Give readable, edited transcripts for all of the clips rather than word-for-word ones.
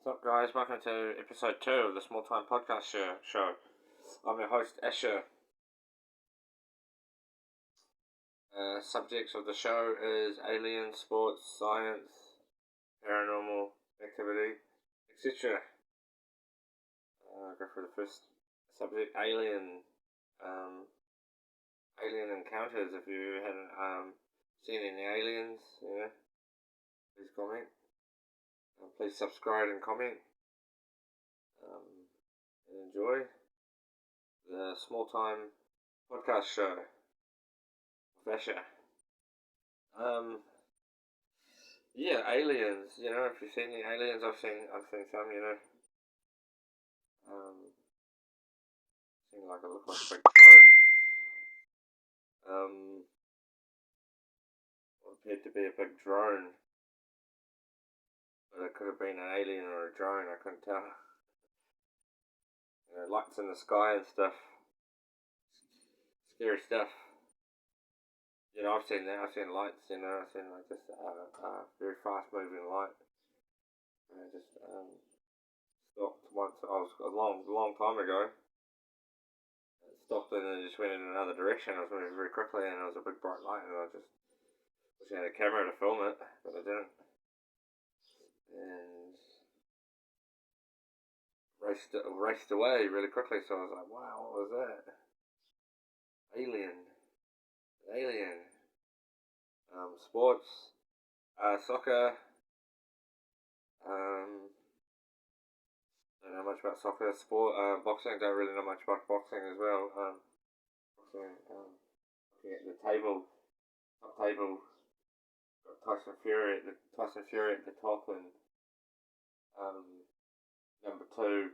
What's up, guys? Welcome to episode 2 of the Small Time Podcast show. I'm your host, Escher. Subjects of the show is aliens, sports, science, paranormal activity, etc. Go for the first subject, alien encounters. If you haven't seen any aliens, please comment. Please subscribe and comment. And enjoy the Small Time Podcast show with Escher. Yeah, aliens. If you've seen the aliens, I've seen some. Seemed like it looked like a big drone. What appeared to be a big drone, but it could have been an alien or a drone. I couldn't tell. Lights in the sky and stuff. Scary stuff. I've seen that. I've seen lights. I've seen like just very fast moving light. Just stopped once. I was a long time ago. It stopped and then just went in another direction. I was moving very quickly, and it was a big bright light, and I just wish I had a camera to film it, but I didn't. And raced away really quickly. So I was like, "Wow, what was that? Alien." Sports, soccer. Don't know much about soccer. Boxing. Don't really know much about boxing as well. Boxing. Looking at the top table. Got Tyson Fury at the top, and number 2,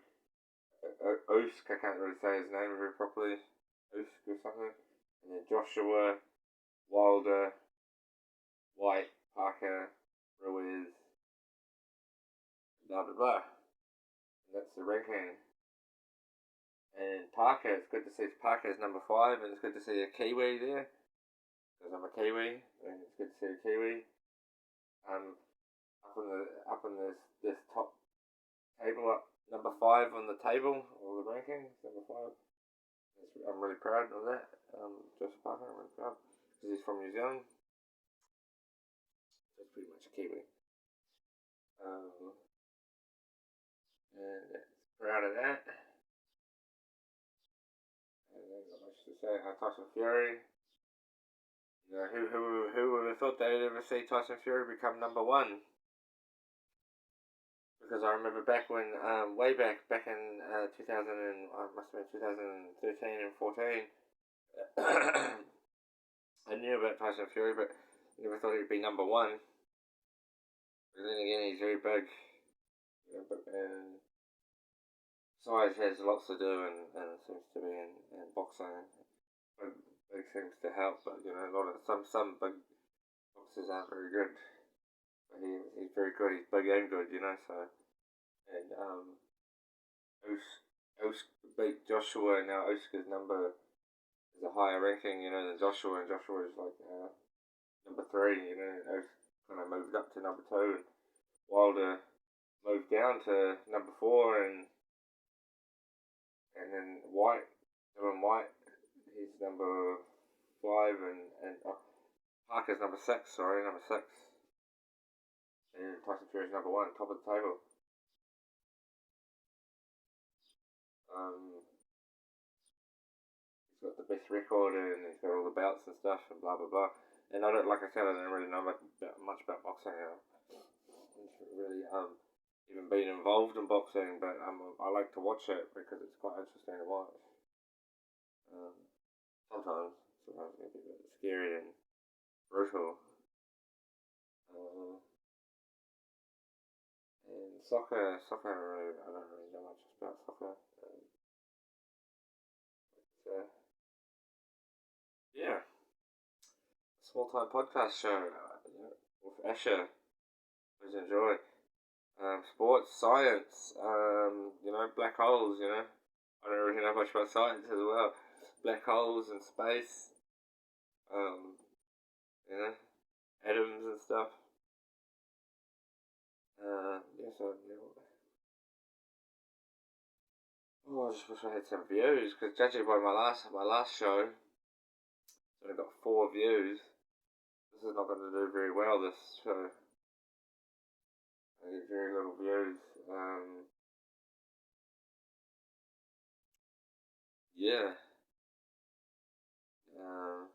Usyk. I can't really say his name very properly. Usyk or something. And then Joshua, Wilder, White, Parker, Ruiz, blah blah blah. And that's the ranking. And Parker, it's good to see Parker's number 5, and it's good to see a Kiwi there, because I'm a Kiwi, and it's good to see a Kiwi. Up on this top table, up number 5 on the table, or the ranking, number 5. I'm really proud of that. Joseph Parker, I'm really proud, because he's from New Zealand. So it's pretty much a Kiwi. And proud of that. And then not much to say. Tyson Fury. Who would have thought they'd ever see Tyson Fury become number 1? Because I remember back when, way back in 2000 and must have been 2013 and 14. I knew about Tyson Fury, but never thought he'd be number 1. But then again, he's very big, and size has lots to do, and it seems to be in boxing. Big seems to help, but a lot of some big boxers aren't very good. But he's very good. He's big and good, so. And Usyk beat Joshua. Now Usyk is a higher ranking, than Joshua, and Joshua is like number 3. Usyk kind of moved up to number 2, and Wilder moved down to number 4, and then Dylan White, he's number 5, and Parker's number 6. And Tyson Fury's number 1, top of the table. He's got the best record, and he's got all the belts and stuff, and blah blah blah. And I don't really know much about boxing. I haven't really even been involved in boxing, but I like to watch it because it's quite interesting to watch. Sometimes it can be a bit scary and brutal. And soccer, I don't really know much about soccer. Yeah, Small Time Podcast show with Escher. Please enjoy. Sports, science, black holes, I don't really know much about science as well. Black holes and space, atoms and stuff. Oh, I just wish I had some views, because judging by my last show, it's only got 4 views. This is not going to do very well, this show. I get very little views. Yeah. Um,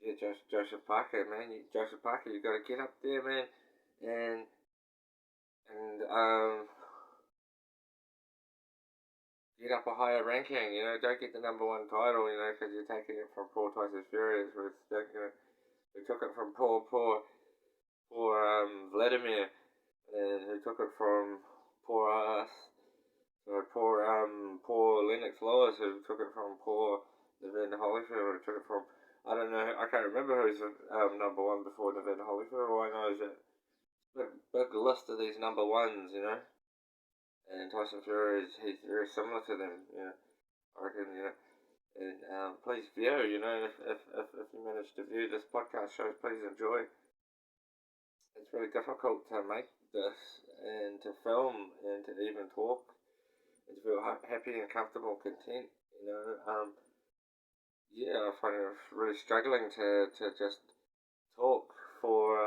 yeah, Joseph Parker, man. Joseph Parker, you got to get up there, man. And, and, get up a higher ranking, don't get the number 1 title, because you're taking it from poor Tyson Fury, who took it from poor Vladimir, and who took it from poor poor Lennox Lewis, who took it from poor Evander Holyfield, who took it from, I don't know, I can't remember who's number 1 before Evander Holyfield. All I know is that big list of these number 1s, and Tyson Fury he's very similar to them, I reckon, and please view, if you manage to view this podcast show, please enjoy. It's really difficult to make this and to film and to even talk and to feel happy and comfortable and content, yeah, I find it really struggling to just talk for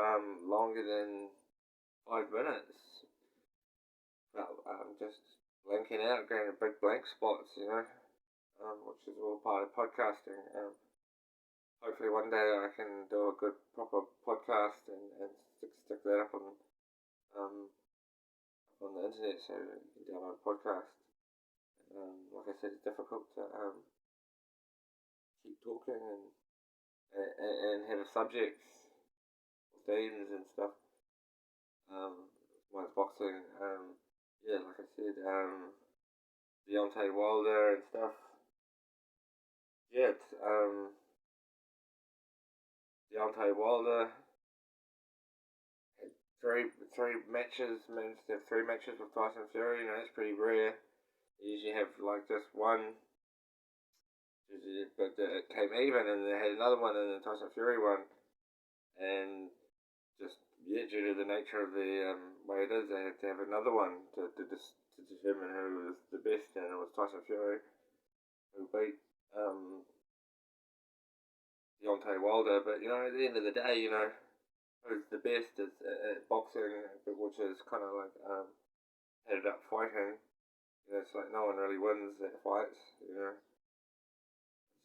longer than 5 minutes. But I'm just blanking out, going to big blank spots, which is all part of podcasting. Hopefully one day I can do a good proper podcast and stick that up on the internet so you can download a podcast. Like I said, it's difficult to keep talking and have subjects, themes and stuff. Mine's boxing. Yeah, like I said, Deontay Wilder and stuff. Yeah, it's Deontay Wilder had three matches, managed to have 3 matches with Tyson Fury. It's pretty rare. You usually have like just one, but it came even, and they had another one, and then Tyson Fury won, and just due to the nature of the way it is, they had to have another one to determine who was the best, and it was Tyson Fury who beat Deontay Wilder. But at the end of the day, who's the best is at boxing, which is kind of like headed up fighting. It's like no one really wins at fights. It's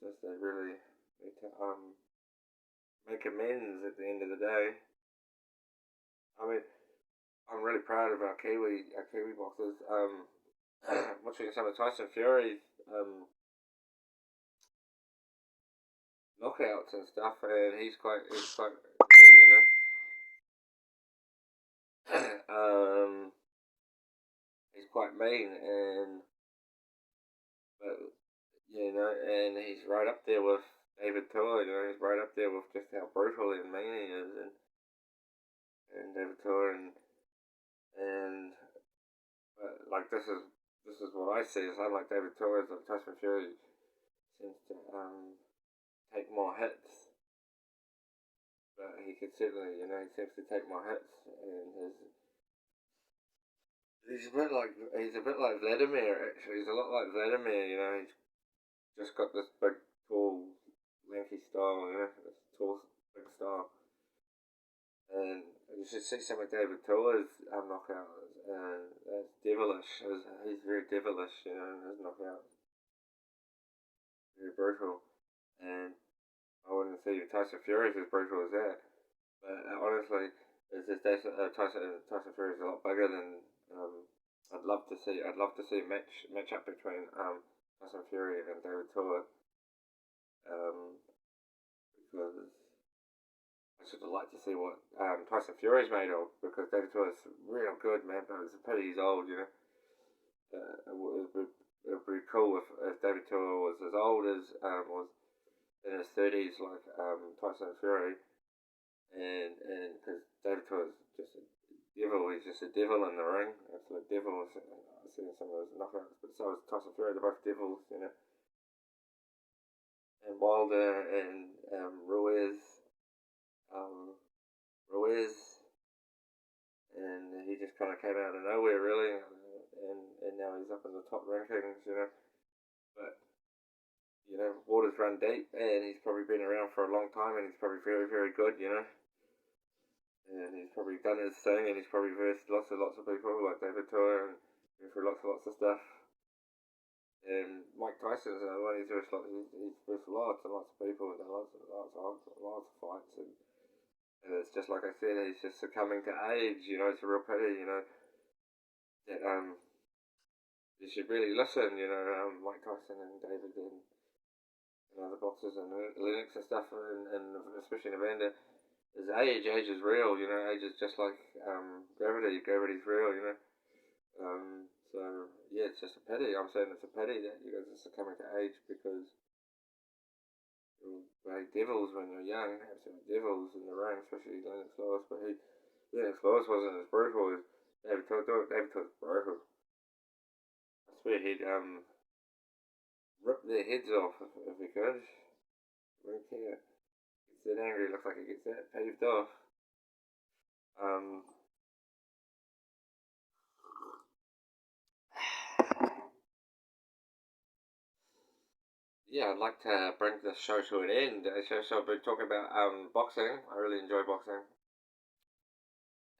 just they really need to make amends at the end of the day. I mean, I'm really proud of our Kiwi boxers. Watching some of Tyson Fury's knockouts and stuff, and he's quite mean, he's quite mean, but and he's right up there with David Tua. He's right up there with just how brutal and mean he is, and David Tua, and but like this is what I see. It's unlike David Tua, like Tyson Fury seems to take more hits, but he could certainly, he seems to take more hits, and he's a bit like Vladimir. Actually, he's a lot like Vladimir. He's just got this big, tall, lanky style. This tall, big style, and you should see some of David Tua's knockouts, and that's devilish. He's very devilish, in his knockouts, very brutal, and I wouldn't say Tyson Fury is as brutal as that. But honestly, it's just Tyson Fury is a lot bigger than. I'd love to see a match up between Tyson Fury and David Tua. Because I should like to see what Tyson Fury's made of, because David Tua is real good, man. But it's a pity he's old, it would be cool if David Tua was as old as was in his 30s like Tyson Fury, and because David Tua is just a devil, he's just a devil in the ring, absolute devil. I've seen some of those knockouts, but so is Tyson Fury. They're both devils, and Wilder and Ruiz, and he just kind of came out of nowhere, really, and now. He's up in the top rankings, But, waters run deep, and he's probably been around for a long time, and he's probably very, very good, And he's probably done his thing, and he's probably versed lots of people, like David Tua, and been through lots of stuff. And Mike Tyson's another one. He's versed lots and lots of people, and done lots of fights, and it's just like I said, he's just succumbing to age. It's a real pity. That you should really listen. Mike Tyson and David and other boxers and Lennox and stuff, and especially Evander. Is age is real, age is just like gravity. Gravity's real, So, yeah, it's just a pity. I'm saying it's a pity that you guys are succumbing to age because you're like devils when you're young, absolute devils in the ring, especially Lennox Lewis. But Lennox Lewis wasn't as brutal as David Tua. David Tua's brutal. I swear he'd rip their heads off if he could. Wouldn't care. Gets that angry, looks like he gets that paved off. Yeah, I'd like to bring this show to an end. So I've been talking about boxing. I really enjoy boxing.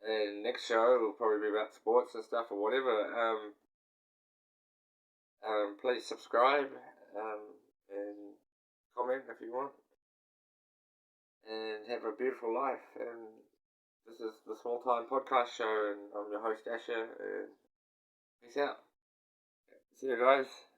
And next show will probably be about sports and stuff or whatever. Please subscribe and comment if you want. And have a beautiful life. And this is the Small Time Podcast Show, and I'm your host Asher. And peace out. See you guys.